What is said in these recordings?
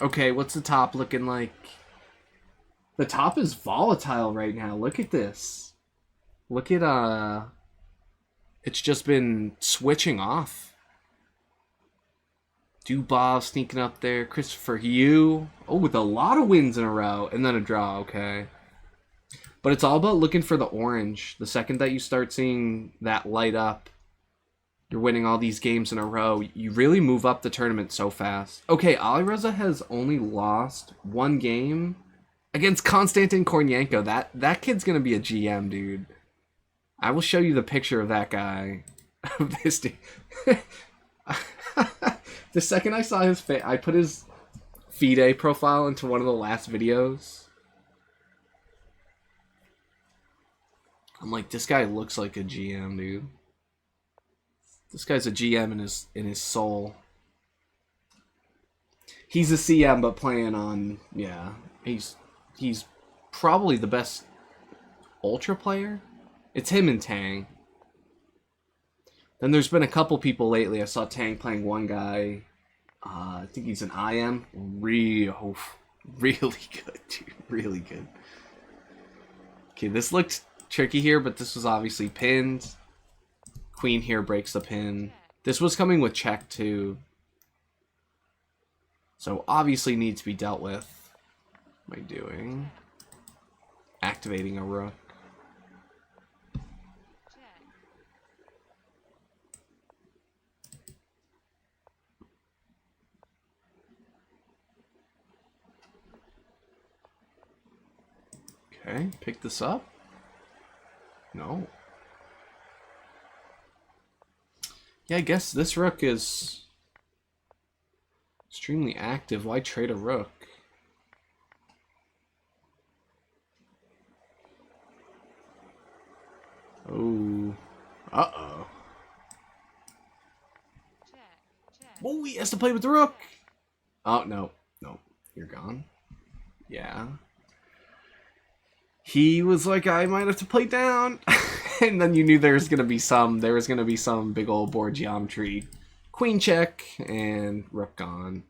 Okay, what's the top looking like? The top is volatile right now. Look at this. Look at, it's just been switching off. Dubov sneaking up there. Christopher Hugh. Oh, with a lot of wins in a row. And then a draw, okay. But it's all about looking for the orange. The second that you start seeing that light up, you're winning all these games in a row. You really move up the tournament so fast. Okay, Alireza has only lost one game against Konstantin Kornienko. That kid's going to be a GM, dude. I will show you the picture of that guy. Of this dude. The second I saw his face, I put his FIDE profile into one of the last videos. I'm like, this guy looks like a GM, dude. This guy's a GM in his soul. He's a CM, but playing on, yeah. He's probably the best Ultra player. It's him and Tang. Then there's been a couple people lately. I saw Tang playing one guy. I think he's an IM. Really good, dude. Really good. Okay, this looked tricky here, but this was obviously pinned. Queen here breaks the pin. This was coming with check too. So obviously needs to be dealt with. What am I doing? Activating a rook. Okay, pick this up. No. Yeah, I guess this rook is extremely active. Why trade a rook? Oh. Uh-oh. Oh, he has to play with the rook. Oh, no. No. You're gone. Yeah. He was like, I might have to play down. And then you knew there was gonna be some big old board geometry. Queen check and rook gone.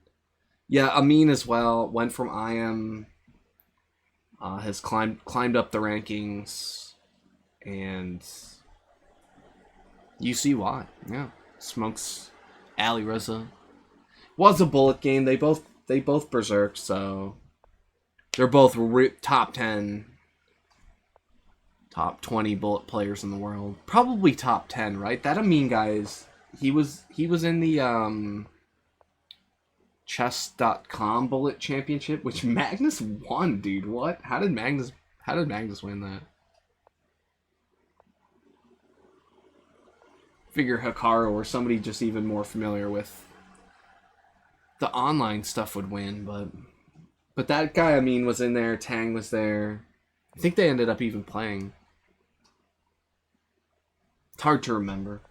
Yeah, Amin as well went from IM, has climbed up the rankings, and you see why. Yeah, smokes Alireza. Was a bullet game. They both berserked, so they're both top 10. Top 20 bullet players in the world. Probably top 10, right? That Amin guy is... He was in the chess.com bullet championship, which Magnus won, dude. What? How did Magnus win that? Figure Hikaru or somebody just even more familiar with the online stuff would win, but that guy, I mean, was in there. Tang was there. I think they ended up even playing. It's hard to remember.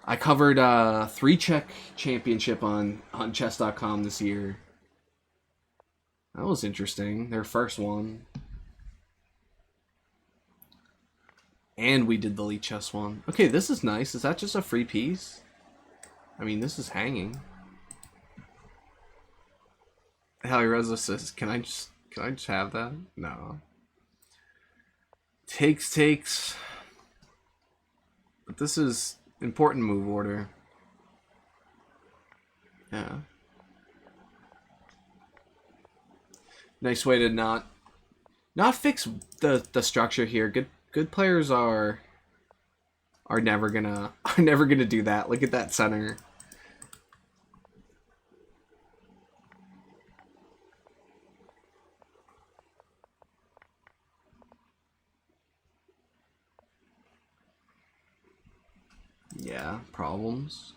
I covered 3-check championship on chess.com this year. That was interesting. Their first one. And we did the Lichess one. Okay, this is nice. Is that just a free piece? I mean, this is hanging. Alireza says, can I just have that? No. Takes. But this is important move order. Yeah. Nice way to not fix the structure here. Good players are never gonna do that. Look at that center. Yeah, problems.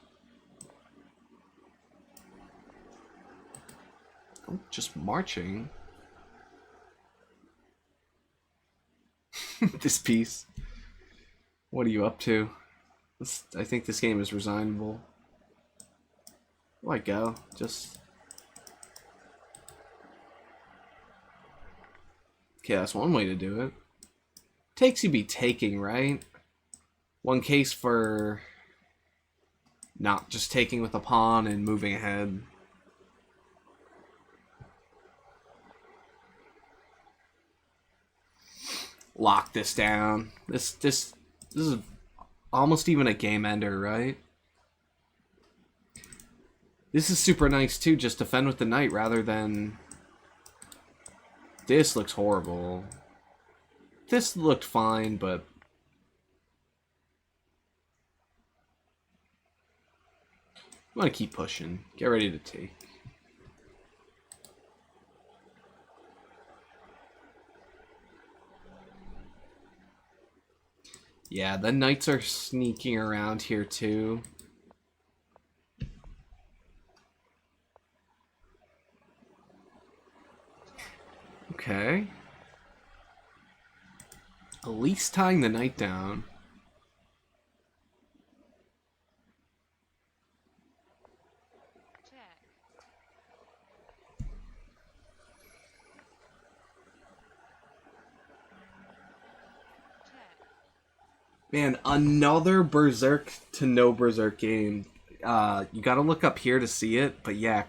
Oh, just marching. This piece. What are you up to? I think this game is resignable. Why go? Just... Okay, that's one way to do it. Takes you be taking, right? One case for not just taking with a pawn and moving ahead. lock this down. This is almost even a game ender, right? This is super nice too, just defend with the knight rather than... This looks horrible. This looked fine, but... I'm gonna keep pushing. Get ready to take. Yeah, the knights are sneaking around here too. Okay. At least tying the knight down. Man, another Berserk to no Berserk game. You gotta look up here to see it, but yeah,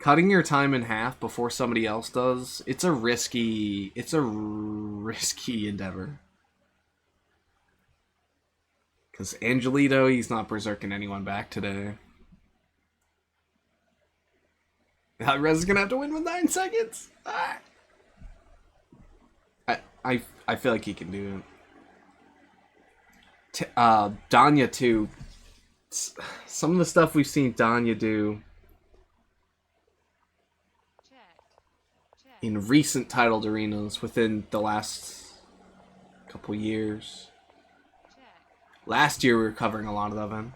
cutting your time in half before somebody else does, it's a risky endeavor. Because Angelito, he's not berserking anyone back today. Rez is gonna have to win with 9 seconds. Ah. I feel like he can do it. Danya too. Some of the stuff we've seen Danya do in recent titled arenas within the last couple years. Last year we were covering a lot of them.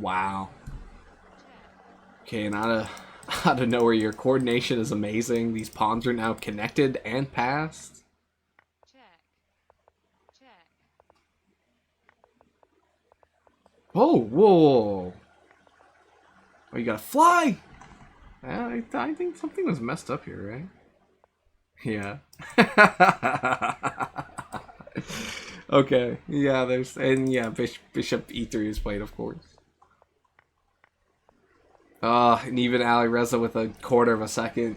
Wow. Okay, and out of nowhere, your coordination is amazing. These pawns are now connected and passed. Oh, whoa. Oh, you gotta fly! I think something was messed up here, right? Yeah. Okay. Yeah, Bishop E3 is played, of course. And even Ali Reza with a quarter of a second.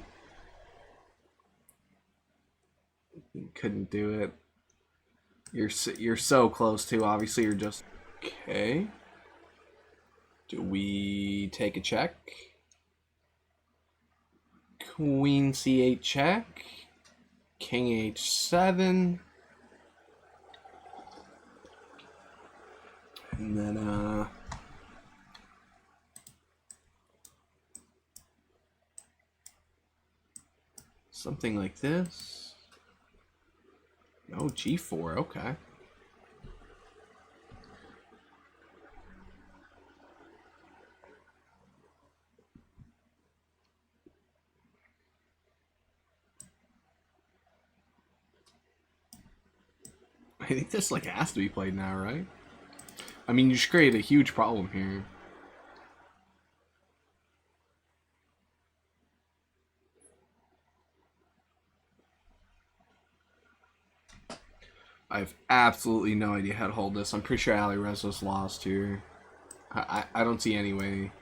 Couldn't do it. You're so close too. Obviously, you're just... Okay. Do we take a check? Queen C8 check. King H7. And then, something like this. Oh, G4, okay. I think this like has to be played now, right? I mean, you just create a huge problem here. I have absolutely no idea how to hold this. I'm pretty sure Ali Reza's lost here. I don't see any way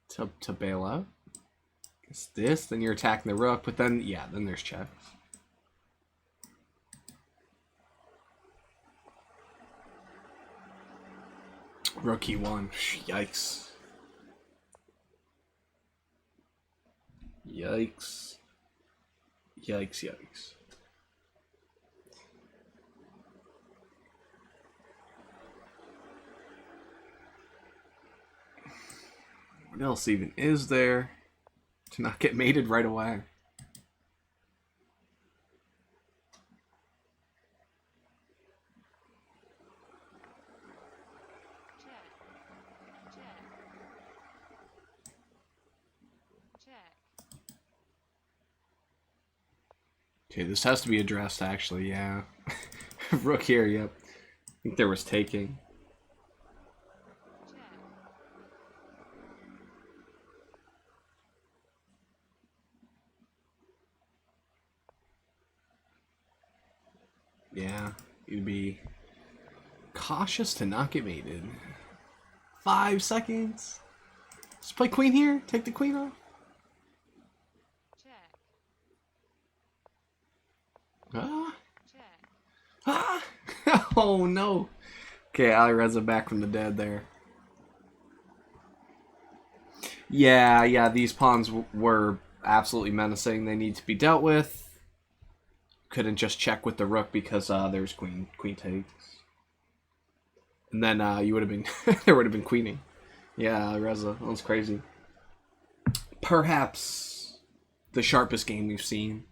to bail out. It's this, then you're attacking the rook, but then, yeah, then there's checks. Rook E1. Yikes. Yikes. Yikes, yikes. What else even is there to not get mated right away? Okay, this has to be addressed, actually, yeah. Rook here, yep. I think there was taking. Yeah. You'd be cautious to not get mated. 5 seconds. Just play queen here. Take the queen off. Check. Ah. Check. Ah. Oh no. Okay, Alireza back from the dead there. Yeah, these pawns were absolutely menacing. They need to be dealt with. Couldn't just check with the rook because there's queen takes. And then you would have been there would have been queening. Yeah, Reza, that was crazy. Perhaps the sharpest game we've seen.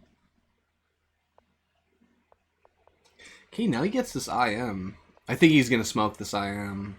Okay, now he gets this IM. I think he's gonna smoke this IM.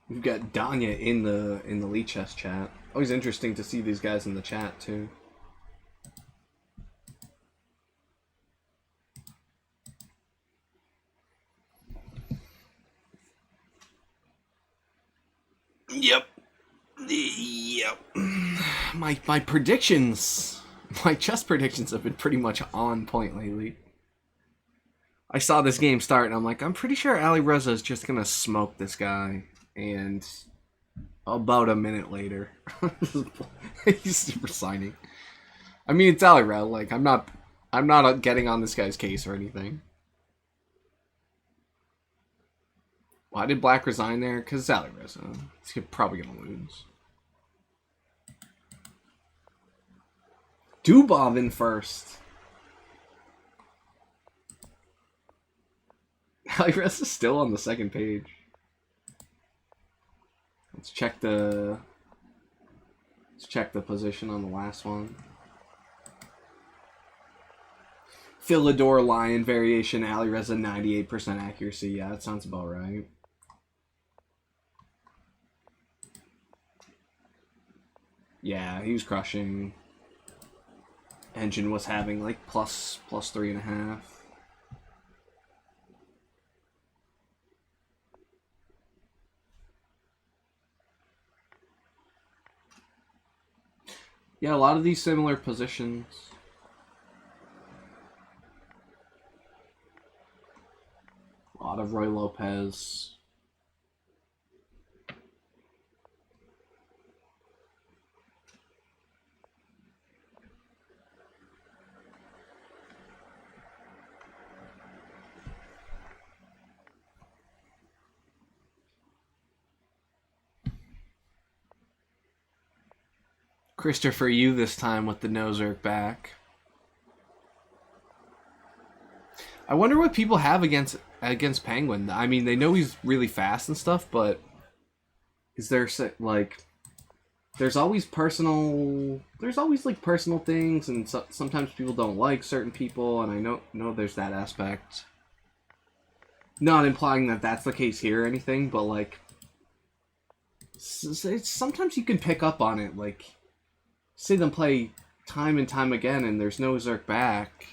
We've got Danya in the Lichess chat. Always interesting to see these guys in the chat too. Yep. My predictions, my chess predictions have been pretty much on point lately. I saw this game start and I'm like, I'm pretty sure Alireza is just gonna smoke this guy. And about a minute later, he's resigning. I mean, it's Alireza. Like, I'm not getting on this guy's case or anything. Why did Black resign there? Because it's Alireza. He's probably gonna lose. Dubov in first. Alireza is still on the second page. Let's check the position on the last one. Philidor Lion variation, Alireza 98% accuracy. Yeah, that sounds about right. Yeah, he was crushing. Engine was having like plus 3.5. Yeah, a lot of these similar positions. A lot of Roy Lopez. Christopher, you this time with the Nozerk back. I wonder what people have against Penguin. I mean, they know he's really fast and stuff, but is there like there's always like personal things, and sometimes people don't like certain people, and I know there's that aspect. Not implying that that's the case here or anything, but like sometimes you can pick up on it. Like, see them play time and time again, and there's no Zerk back.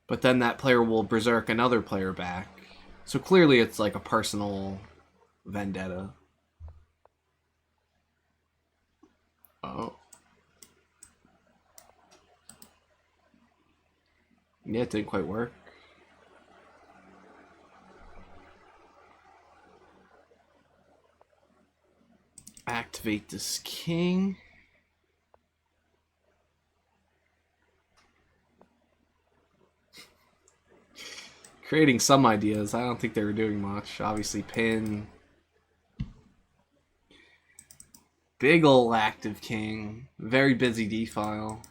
But then that player will berserk another player back. So clearly it's like a personal vendetta. Oh. Yeah, it didn't quite work. Activate this king. Creating some ideas. I don't think they were doing much. Obviously, pin. Big ol' active king. Very busy D-file.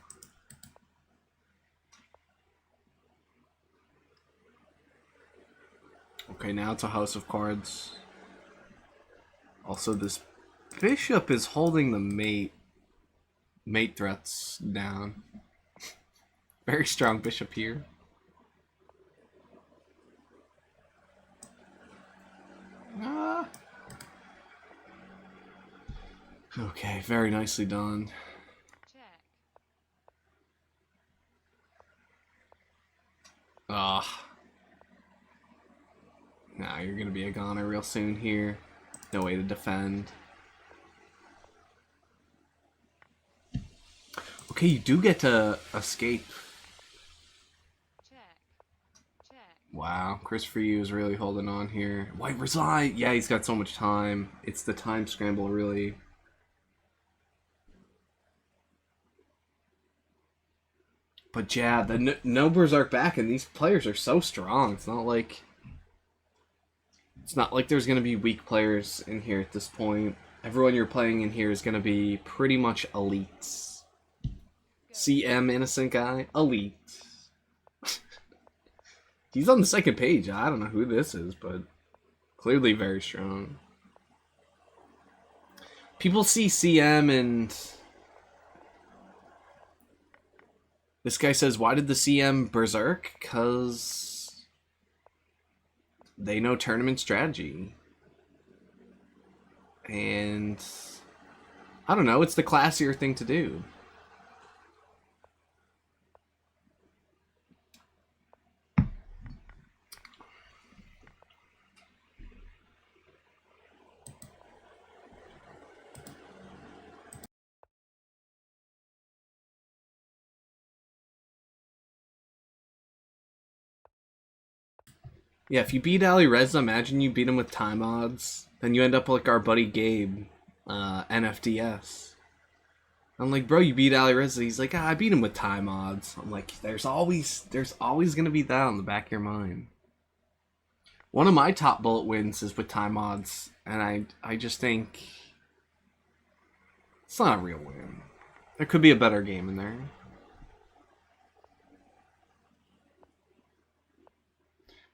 Okay, now it's a house of cards. Also, this bishop is holding the mate threats down. Very strong bishop here. very nicely done. Ah. Nah, you're gonna be a goner real soon here. No way to defend. Okay, you do get to escape. Wow, Christopher Yu is really holding on here. White reside. Yeah, he's got so much time. It's the time scramble, really. But yeah, the no Berserk back, and these players are so strong. It's not like there's gonna be weak players in here at this point. Everyone you're playing in here is gonna be pretty much elites. CM innocent guy, elite. He's on the second page. I don't know who this is, but clearly very strong. People see CM and this guy says, why did the CM berserk? Because they know tournament strategy. And I don't know, it's the classier thing to do. Yeah, if you beat Ali Reza, imagine you beat him with time odds. Then you end up like our buddy Gabe, NFDS. I'm like, bro, you beat Ali Reza. He's like, I beat him with time odds. I'm like, there's always gonna be that on the back of your mind. One of my top bullet wins is with time odds, and I just think it's not a real win. There could be a better game in there.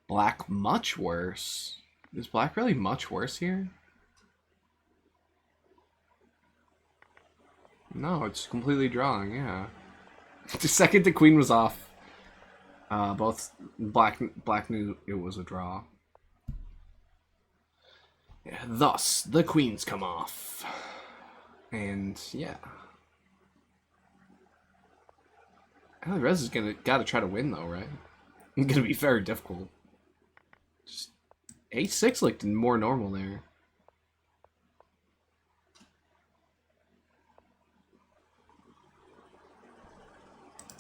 Black much worse. Is black really much worse here? No, it's completely drawing, yeah. The second the queen was off, both black knew it was a draw. Yeah, thus, the queens come off. And, yeah. Alirez is gotta try to win, though, right? It's gonna be very difficult. Just A6 looked more normal there.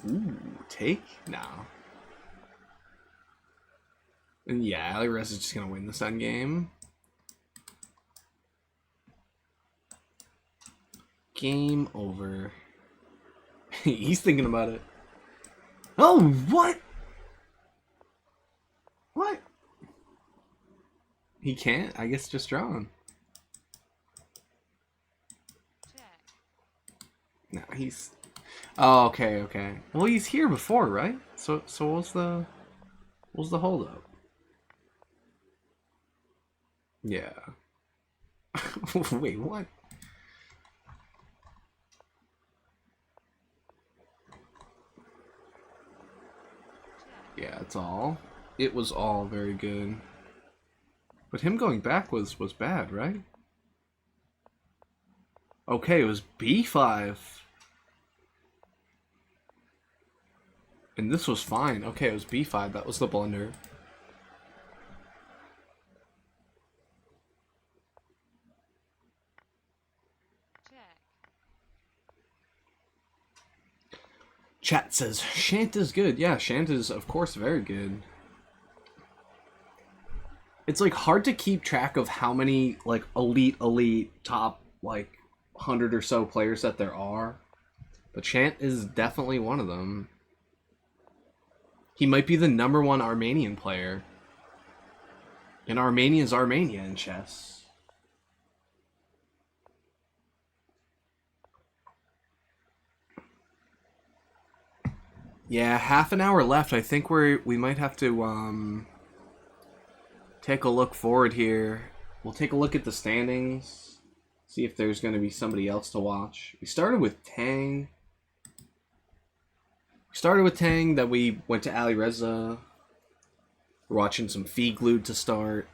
Ooh, take? No. And yeah, Alirez is just gonna win this endgame. Game over. He's thinking about it. Oh, what? What? He can't? I guess just drawn. No, he's... Oh, okay, okay. Well, he's here before, right? So what's the holdup? Yeah. Wait, what? Yeah, it was all very good. But him going back was bad, right? Okay, it was B5. And this was fine. Okay, it was B5. That was the blunder. Chat says, Shant is good. Yeah, Shant is, of course, very good. It's, like, hard to keep track of how many, like, elite, top, like, 100 or so players that there are. But Shant is definitely one of them. He might be the #1 Armenian player. And Armenia's Armenia in chess. Yeah, half an hour left. I think we might have to take a look forward here. We'll take a look at the standings. See if there's going to be somebody else to watch. We started with Tang. Then we went to Ali Reza. We're watching some Feed Glued to start.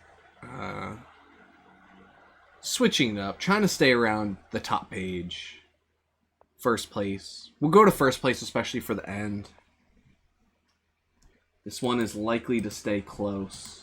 Switching it up, trying to stay around the top page. First place. We'll go to first place, especially for the end. This one is likely to stay close.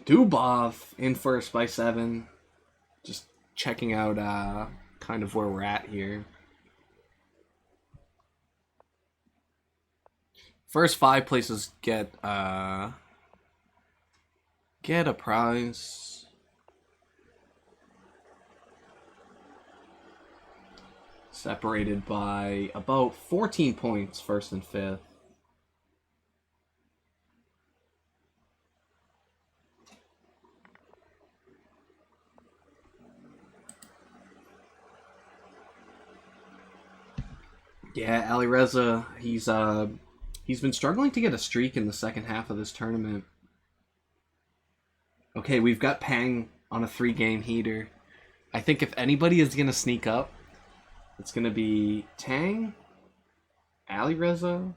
Dubov in first by 7. Just checking out kind of where we're at here. First 5 places get a prize. Separated by about 14 points, first and fifth. Yeah, Alireza, he's been struggling to get a streak in the second half of this tournament. Okay, we've got Tang on a 3-game heater. I think if anybody is gonna sneak up, it's going to be Tang, Alireza,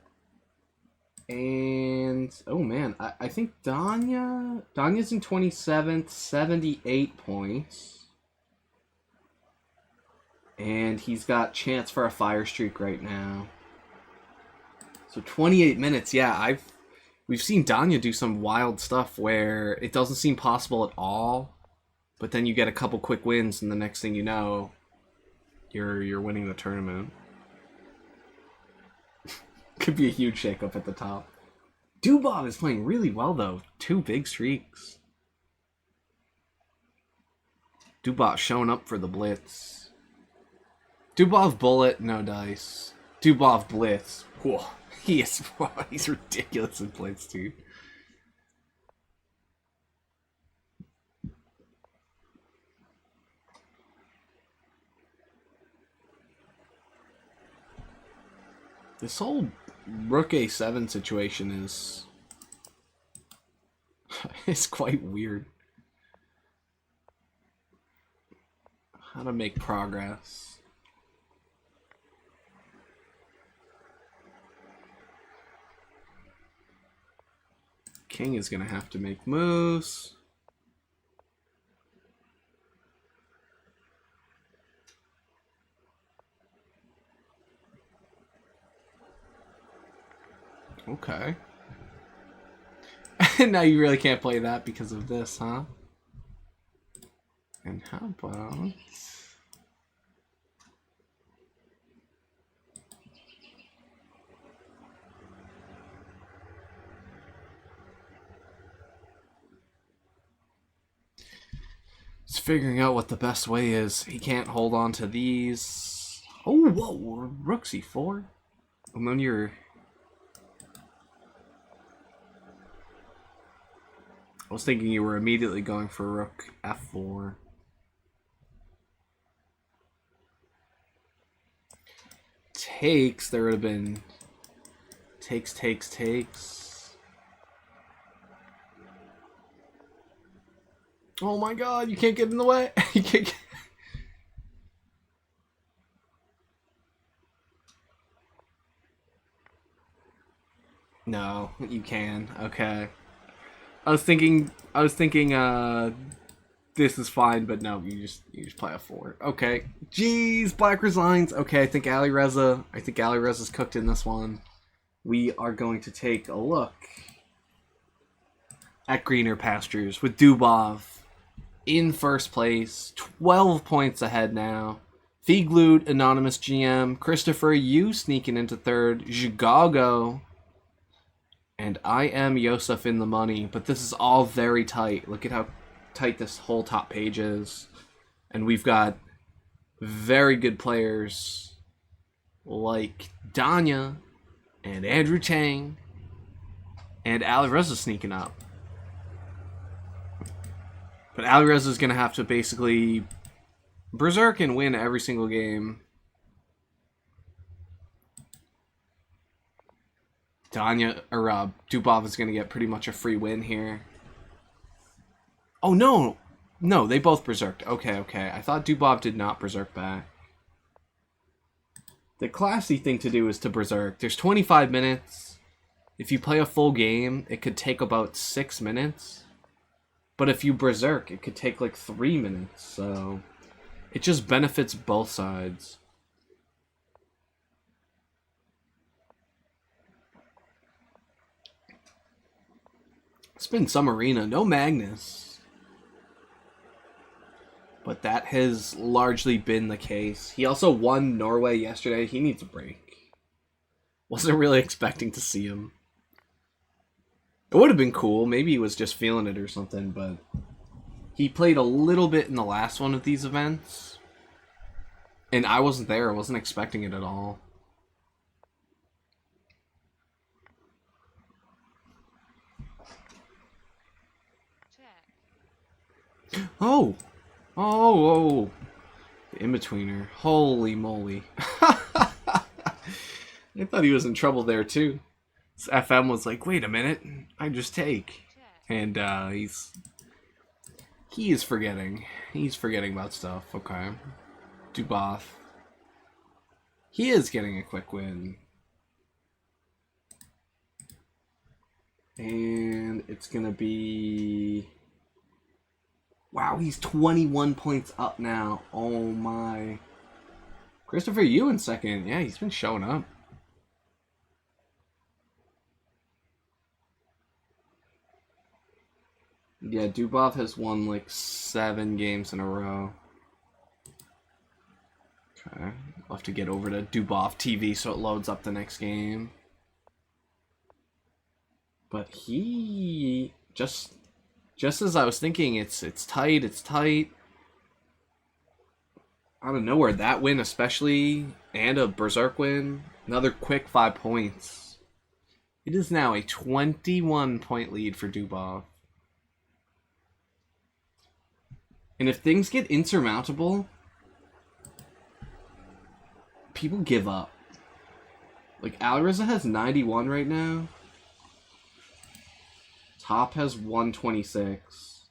and... oh, man. I think Danya... Danya's in 27th, 78 points. And he's got chance for a fire streak right now. So 28 minutes. Yeah, we've seen Danya do some wild stuff where it doesn't seem possible at all. But then you get a couple quick wins, and the next thing you know... You're winning the tournament. Could be a huge shakeup at the top. Dubov is playing really well, though. 2 big streaks. Dubov showing up for the Blitz. Dubov Bullet, no dice. Dubov Blitz. Whoa. He's ridiculous in Blitz, dude. This whole Rook A7 situation is it's quite weird. How to make progress. King is gonna have to make moves. Okay. Now you really can't play that because of this, huh? And how about... It's figuring out what the best way is. He can't hold on to these. Oh, whoa, Rook C4. And then you're... I was thinking you were immediately going for Rook F4. Takes, there would have been takes. Oh my god, you can't get in the way. You can't get... No, you can. Okay. I was thinking this is fine, but no, you just play a 4. Okay. Jeez, Black resigns. Okay, I think Alireza's cooked in this one. We are going to take a look at greener pastures with Dubov in first place, 12 points ahead now. Figloot, Anonymous GM, Christopher, you sneaking into third, Zhigago, and I am Yosef in the money, but this is all very tight. Look at how tight this whole top page is. And we've got very good players like Danya and Andrew Tang and Alireza sneaking up. But Alireza is going to have to basically Berserk can win every single game. Danya, or Dubov is going to get pretty much a free win here. Oh, no. No, they both berserked. Okay, okay. I thought Dubov did not berserk back. The classy thing to do is to berserk. There's 25 minutes. If you play a full game, it could take about 6 minutes. But if you berserk, it could take like 3 minutes. So it just benefits both sides. It's been some arena. No Magnus. But that has largely been the case. He also won Norway yesterday. He needs a break. Wasn't really expecting to see him. It would have been cool. Maybe he was just feeling it or something, but he played a little bit in the last one of these events. And I wasn't there. I wasn't expecting it at all. Oh! Oh! The in-betweener. Holy moly. I thought he was in trouble there, too. This FM was like, wait a minute. I just take. And, he is forgetting. He's forgetting about stuff. Okay. Dubov. He is getting a quick win. And it's gonna be... Wow, he's 21 points up now. Oh my. Christopher Yu in second. Yeah, he's been showing up. Yeah, Dubov has won like 7 games in a row. Okay. I'll have to get over to Dubov TV so it loads up the next game. But he just as I was thinking, it's tight, it's tight. Out of nowhere, that win especially, and a Berserk win, another quick 5 points. It is now a 21-point lead for Dubov. And if things get insurmountable, people give up. Like, Alireza has 91 right now. Top has 126.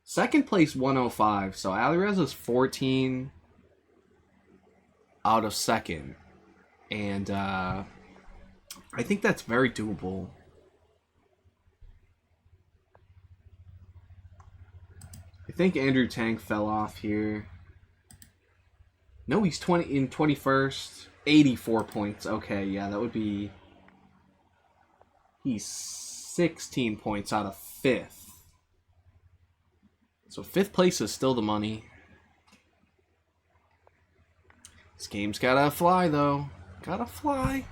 Second place 105. So Alireza's 14 out of second. And I think that's very doable. I think Andrew Tang fell off here. No, he's 21st. 84 points. Okay, yeah, that would be... He's 16 points out of 5th. So 5th place is still the money. This game's gotta fly, though. Gotta fly.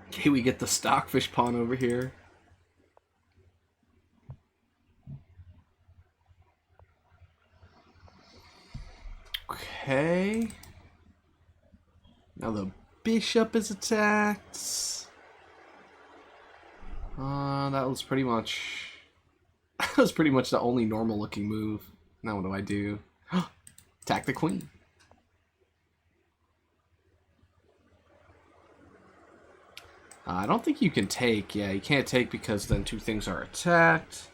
Okay, we get the stockfish pawn over here. Okay. Now the bishop is attacked. That was pretty much... That was pretty much the only normal looking move. Now what do I do? Attack the queen. I don't think you can take. Yeah, you can't take because then 2 things are attacked.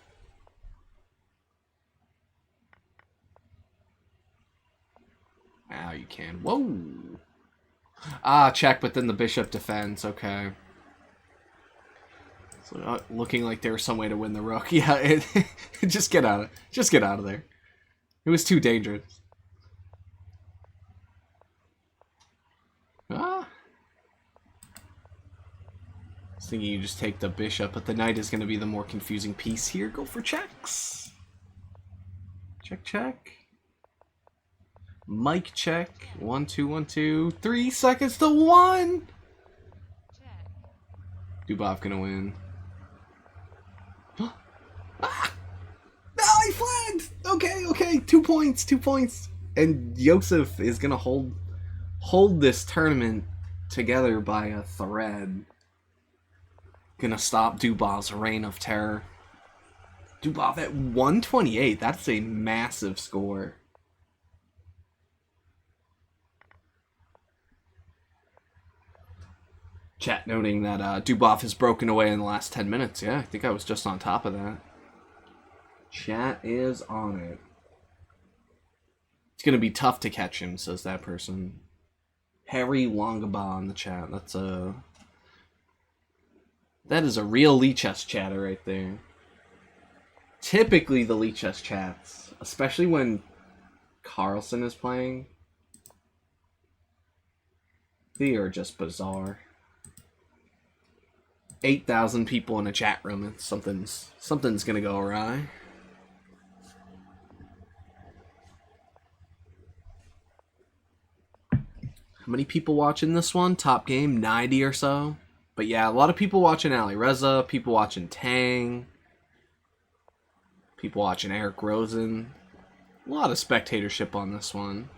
Now you can. Whoa! Ah, check, but then the bishop defends. Okay. So, looking like there was some way to win the rook. Yeah, just get out of. Just get out of there. It was too dangerous. Ah. I was thinking you just take the bishop, but the knight is going to be the more confusing piece here. Go for checks. Check, check. Mike check. 1, 2, 1, 2. 3 seconds to 1. Dubov gonna win. Ah! No, he flagged! Okay, 2 points, 2 points. And Yosef is gonna hold this tournament together by a thread. Gonna stop Dubov's reign of terror. Dubov at 128, that's a massive score. Chat noting that Dubov has broken away in the last 10 minutes. Yeah, I think I was just on top of that. Chat is on it. It's going to be tough to catch him, says that person. Harry Longaba in the chat. That is a real Lichess chatter right there. Typically the Lichess chats, especially when Carlsen is playing, they are just bizarre. 8,000 people in a chat room, and something's gonna go awry. How many people watching this one? Top game, 90 or so. But yeah, a lot of people watching Ali Reza, people watching Tang, people watching Eric Rosen. A lot of spectatorship on this one.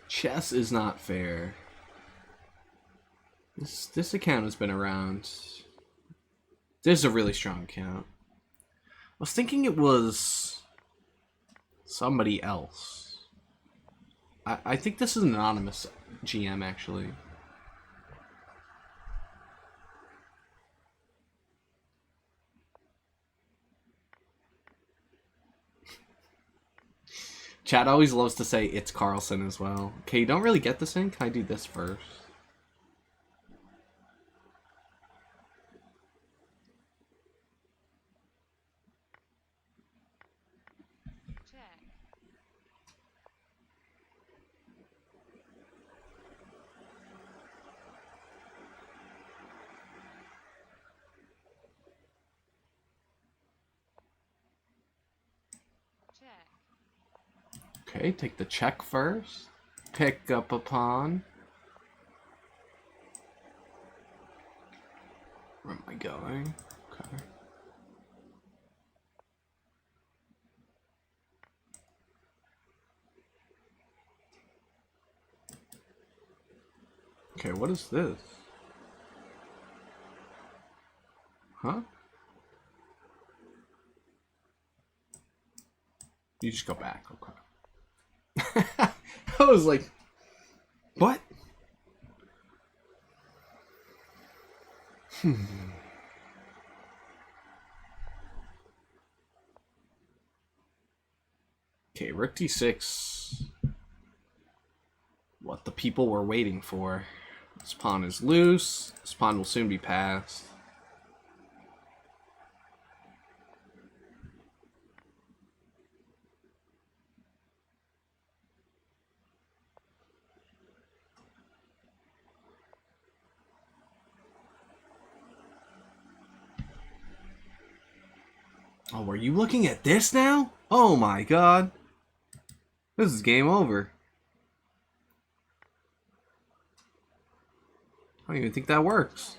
Chess is not fair. This account has been around. This is a really strong account. I was thinking it was somebody else. I think this is an anonymous GM, actually. Chad always loves to say it's Carlsen as well. Okay, you don't really get this in? Can I do this first? Okay, take the check first. Pick up a pawn. Where am I going? Okay. Okay, what is this? Huh? You just go back, okay. I was like, what? Okay, rook d6. What the people were waiting for. This pawn is loose. This pawn will soon be passed. Oh, were you looking at this now? Oh my god. This is game over. I don't even think that works.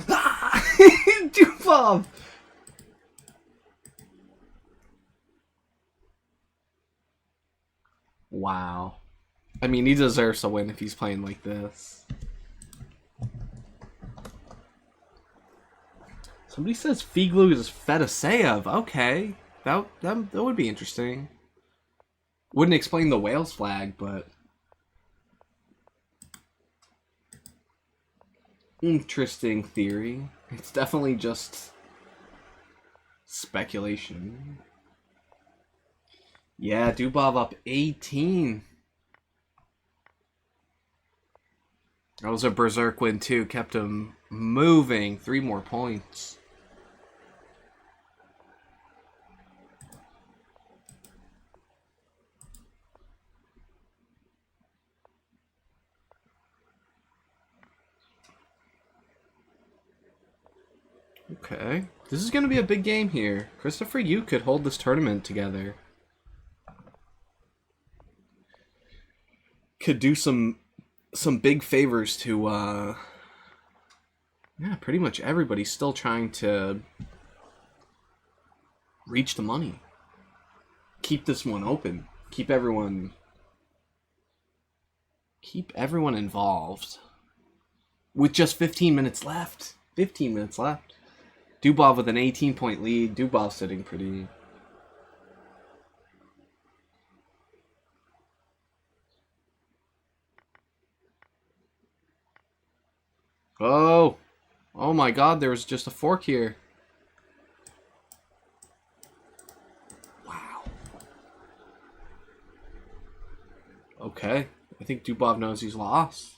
Ah! Dubov! Wow. I mean, he deserves a win if he's playing like this. Somebody says Figlu is Fedoseev. Okay. That would be interesting. Wouldn't explain the Wales flag, but... interesting theory. It's definitely just... speculation. Yeah, Dubov up 18. That was a berserk win too. Kept him moving. 3 more points. Okay. This is going to be a big game here. Christopher Yu could hold this tournament together. could do some big favors to yeah, pretty much everybody's still trying to reach the money. Keep this one open. Keep everyone involved. With just 15 minutes left. 15 minutes left. Dubov with an 18-point lead. Dubov sitting pretty. Oh. Oh my god, there was just a fork here. Wow. Okay. I think Dubov knows he's lost.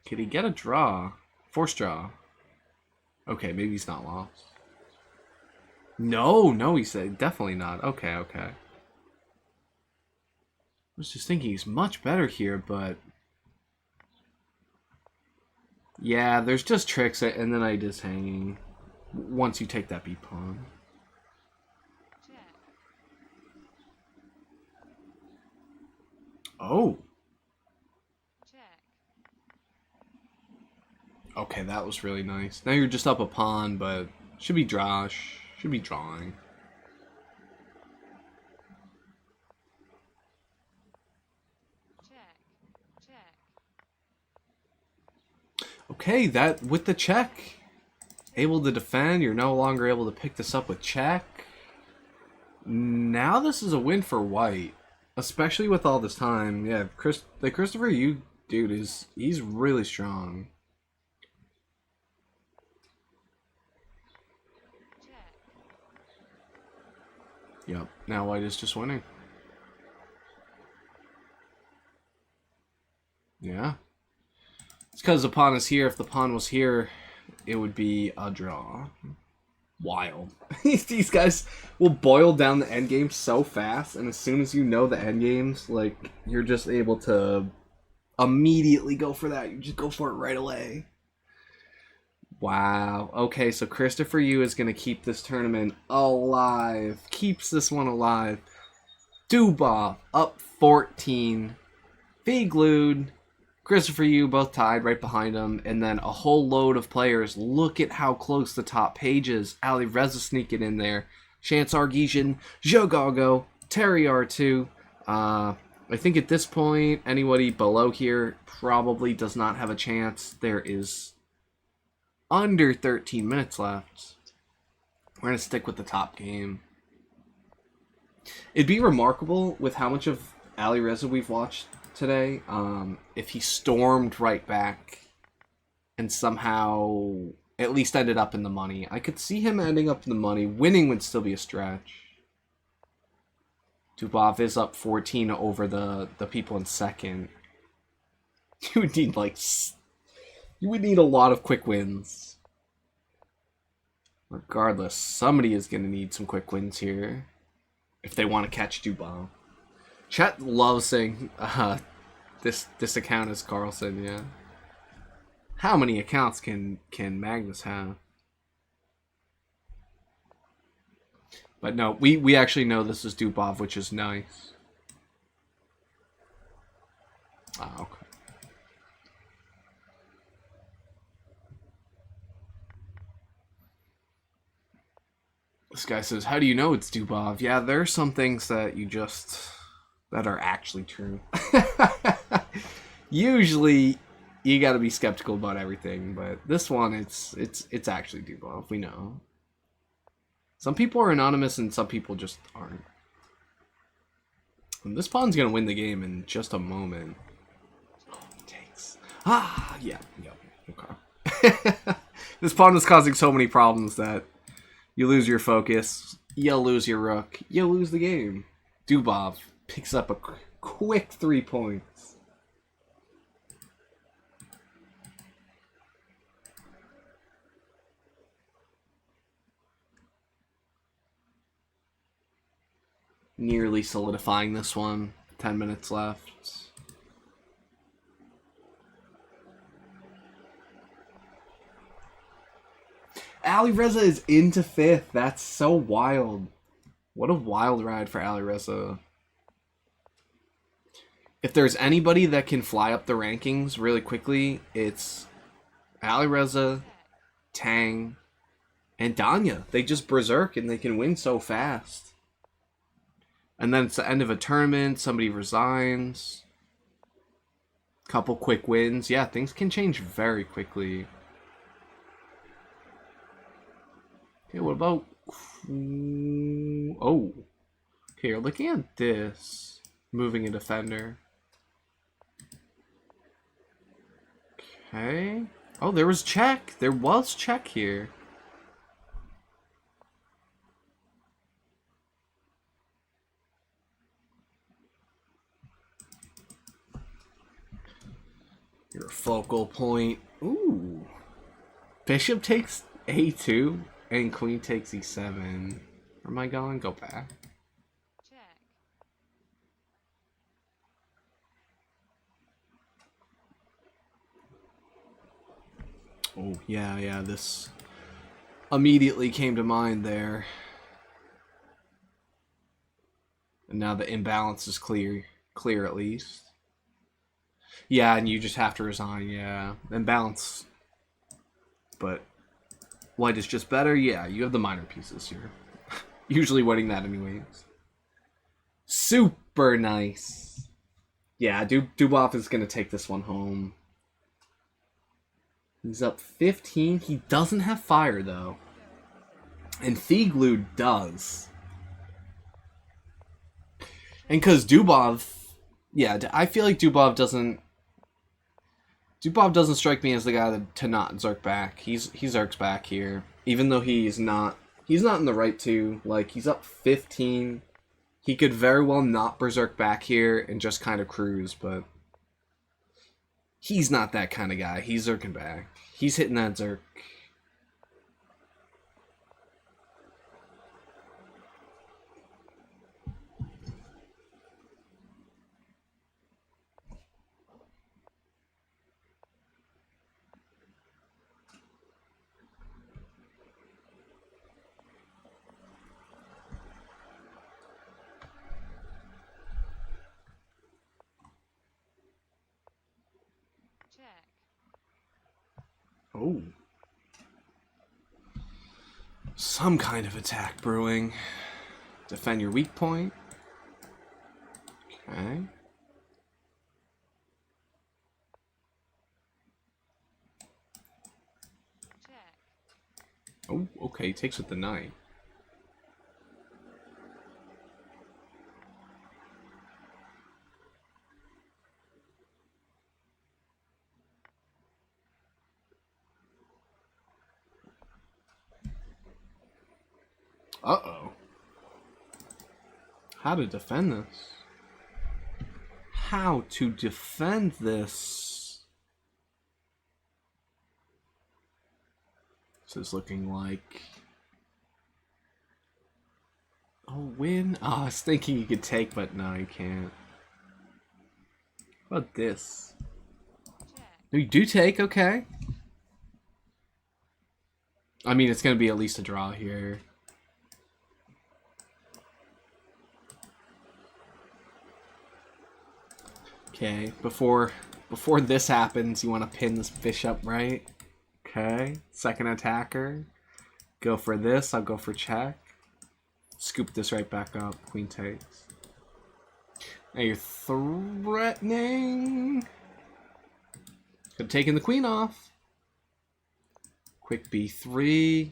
Could he get a draw? Force draw. Okay, maybe he's not lost. No, he said definitely not. Okay. I was just thinking he's much better here, but yeah, there's just tricks, and then I just hanging once you take that B pawn. Oh. Okay, that was really nice. Now you're just up a pawn, but should be drash. Should be drawing. Okay, that with the check. Able to defend. You're no longer able to pick this up with check. Now this is a win for white. Especially with all this time. Yeah, the Christopher Yu dude he's really strong. Yep, now white is just winning. Yeah. It's because the pawn is here. If the pawn was here, it would be a draw. Wild. These guys will boil down the endgame so fast, and as soon as you know the endgames, like, you're just able to immediately go for that. You just go for it right away. Wow. Okay, so Christopher Yu is going to keep this tournament alive. Keeps this one alive. Dubov up 14. Figlude, Christopher Yu both tied right behind him. And then a whole load of players. Look at how close the top page is. Ali Reza sneaking in there. Chance Argesian, Jogogo, Terry R2. I think at this point, anybody below here probably does not have a chance. There is under 13 minutes left. We're going to stick with the top game. It'd be remarkable with how much of Ali Reza we've watched today, if he stormed right back and somehow at least ended up in the money. I could see him ending up in the money. Winning would still be a stretch. Dubov is up 14 over the people in second. You would need you would need a lot of quick wins. Regardless, somebody is going to need some quick wins here if they want to catch Dubov. Chat loves saying this account is Carlson, yeah. How many accounts can Magnus have? But no, we actually know this is Dubov, which is nice. Ah, okay. This guy says, how do you know it's Dubov? Yeah, there are some things that that are actually true. Usually, you gotta be skeptical about everything, but this one, it's actually Dubov, we know. Some people are anonymous and some people just aren't. And this pawn's gonna win the game in just a moment. Oh, it takes. Ah, yeah. Okay. This pawn is causing so many problems that you lose your focus, you lose your rook, you lose the game. Dubov picks up a quick 3 points. Nearly solidifying this one. 10 minutes left. Ali Reza is into 5th. That's so wild. What a wild ride for Ali Reza. If there's anybody that can fly up the rankings really quickly, it's Alireza, Tang, and Danya. They just berserk and they can win so fast. And then it's the end of a tournament, somebody resigns. Couple quick wins. Yeah, things can change very quickly. Okay, what about... Oh. Okay, you're looking at this. Moving a defender. Okay. Oh, there was check. There was check here. Your focal point. Ooh. Bishop takes a2 and queen takes e7. Where am I going? Go back. Check. Oh, yeah, this immediately came to mind there. And now the imbalance is clear at least. Yeah, and you just have to resign, yeah. Imbalance. But white is just better, yeah, you have the minor pieces here. Usually winning that anyways. Super nice. Yeah, Dubov is going to take this one home. He's up 15. He doesn't have fire, though. And Thiglu does. And because Dubov... Yeah, I feel like Dubov doesn't strike me as the guy to not Zerk back. He Zerks back here. Even though he's not in the right to. Like, he's up 15. He could very well not berserk back here and just kind of cruise, but... He's not that kind of guy. He's Zerking back. He's hitting that Zerk. Oh. Some kind of attack brewing. Defend your weak point. Okay. Check. Oh, okay. Takes with the knight. Uh-oh. How to defend this? How to defend this? This is looking like... Oh, win? Oh, I was thinking you could take, but no, you can't. How about this? Check. No, you do take, okay. I mean, it's going to be at least a draw here. Okay, before this happens, you want to pin this bishop, right? Okay, second attacker. Go for this, I'll go for check. Scoop this right back up, queen takes. Now you're threatening. Could have taken the queen off. Quick b3.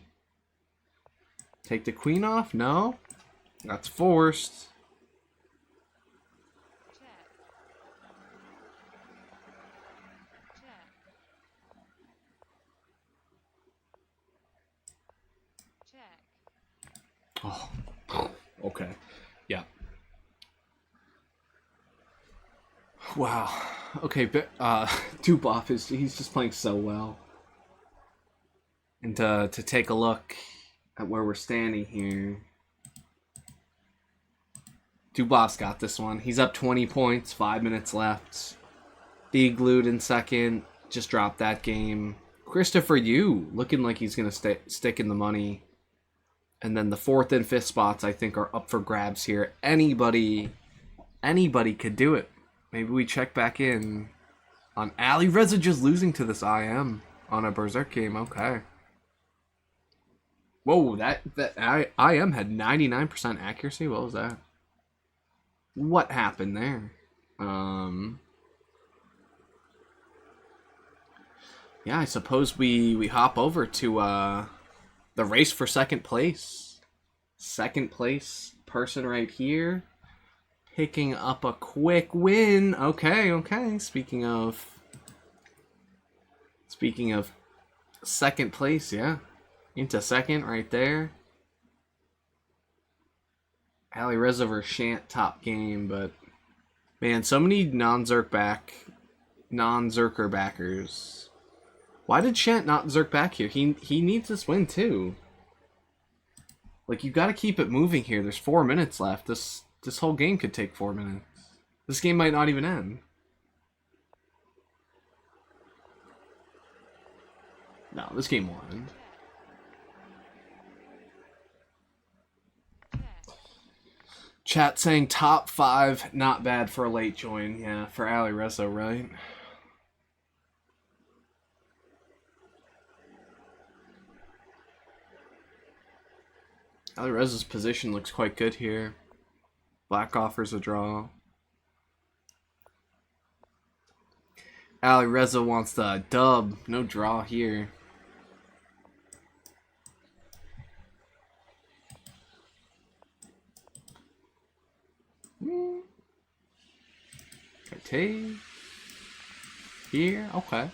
Take the queen off? No. That's forced. Oh, okay. Yeah. Wow. Okay, but Dubov he's just playing so well. And to take a look at where we're standing here, Dubov's got this one. He's up 20 points, 5 minutes left. Glued in second, just dropped that game. Christopher Yu looking like he's gonna stick in the money. And then the 4th and 5th spots, I think, are up for grabs here. Anybody could do it. Maybe we check back in on Ali Reza just losing to this IM on a Berserk game. Okay. Whoa, that IM had 99% accuracy. What was that? What happened there? Yeah, I suppose we hop over to the race for second place. Second place person right here. Picking up a quick win. Okay. Speaking of second place, yeah. Into second right there. Ali Reza versus Shant top game, but man, so many non-Zerker backers. Why did Shant not Zerk back here? He needs this win too. Like, you gotta keep it moving here. There's 4 minutes left. This whole game could take 4 minutes. This game might not even end. No, this game will end. Chat saying top 5, not bad for a late join. Yeah, for Ali Reza, right? Ali Reza's position looks quite good here. Black offers a draw. Ali Reza wants the dub. No draw here. Okay. Here. Okay.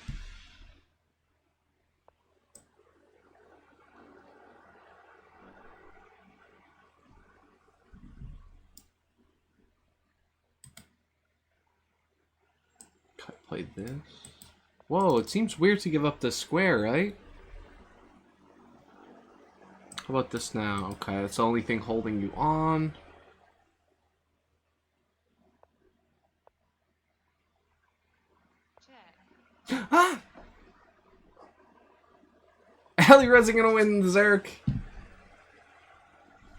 Play this. Whoa, it seems weird to give up this square, right? How about this now? Okay, that's the only thing holding you on. Check. Ah! Ali Reza gonna win the Zerk.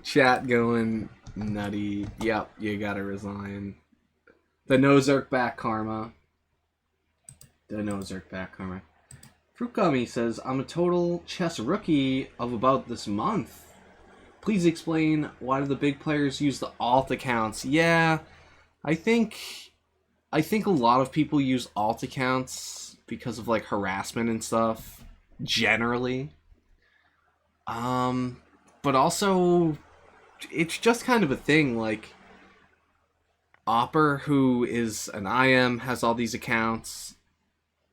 Chat going nutty. Yep, you gotta resign. The no Zerk back karma. The no Zerk back karma. Fruitgummy says, I'm a total chess rookie of about this month. Please explain, why do the big players use the alt accounts? Yeah, I think a lot of people use alt accounts because of like harassment and stuff, generally. But also, it's just kind of a thing, like, Opper, who is an IM, has all these accounts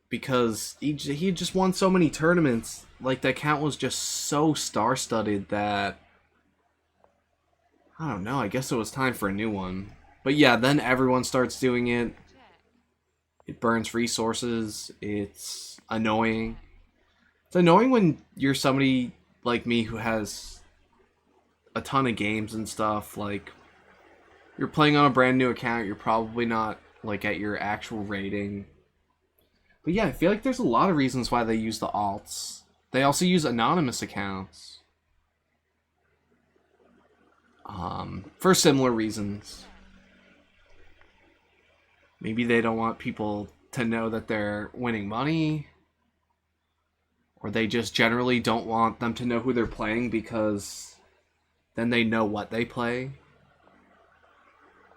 because he just won so many tournaments. Like, the account was just so star-studded that, I don't know, I guess it was time for a new one. But yeah, then everyone starts doing it. It burns resources. It's annoying. It's annoying when you're somebody like me who has a ton of games and stuff. Like, you're playing on a brand new account, you're probably not like at your actual rating. But yeah, I feel like there's a lot of reasons why they use the alts. They also use anonymous accounts. For similar reasons. Maybe they don't want people to know that they're winning money. Or they just generally don't want them to know who they're playing because then they know what they play.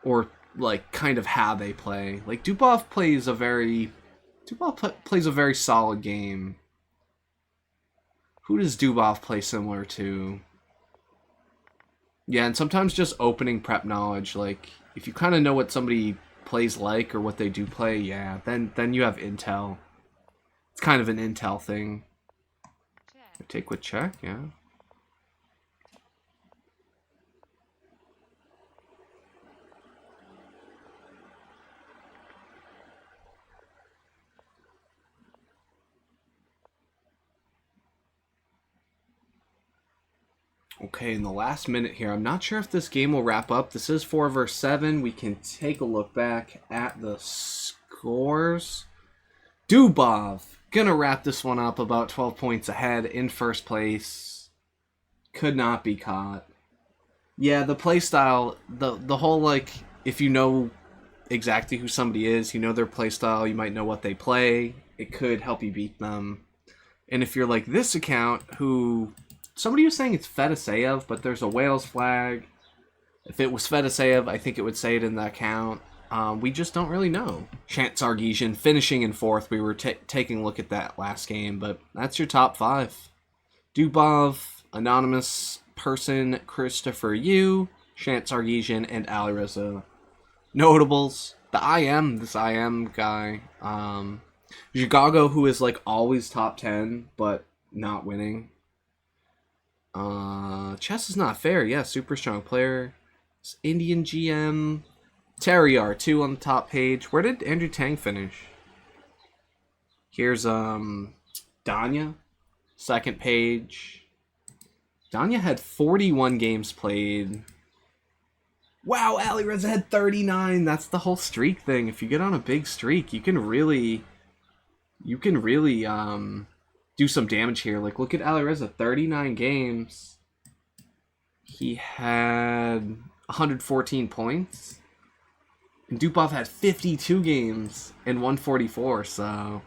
Or, like, kind of how they play. Like, Dubov plays a very solid game. Who does Dubov play similar to? Yeah, and sometimes just opening prep knowledge. Like, if you kind of know what somebody plays like or what they do play, yeah, then you have intel. It's kind of an intel thing. Check. Take with check, yeah. Okay, in the last minute here, I'm not sure if this game will wrap up. This is 4 versus 7. We can take a look back at the scores. Dubov gonna wrap this one up about 12 points ahead in first place. Could not be caught. Yeah, the playstyle, the whole, like, if you know exactly who somebody is. You know their play style. You might know what they play. It could help you beat them. And if you're like this account, who somebody was saying it's Fedoseev, but there's a Wales flag. If it was Fedoseev, I think it would say it in the account. We just don't really know. Shant Sargisian finishing in 4th. We were taking a look at that last game, but that's your top 5. Dubov, Anonymous Person, Christopher Yu, Shant Sargisian, and Alireza. Notables. This IM guy. Zhigago, who is like always top 10, but not winning. Chess is not fair. Yeah, super strong player. Indian GM. Terrier, 2 on the top page. Where did Andrew Tang finish? Here's Danya, 2nd page. Danya had 41 games played. Wow, Alireza had 39. That's the whole streak thing. If you get on a big streak, you can really do some damage here. Like, look at Alireza, 39 games. He had 114 points. And Dubov had 52 games and 144, so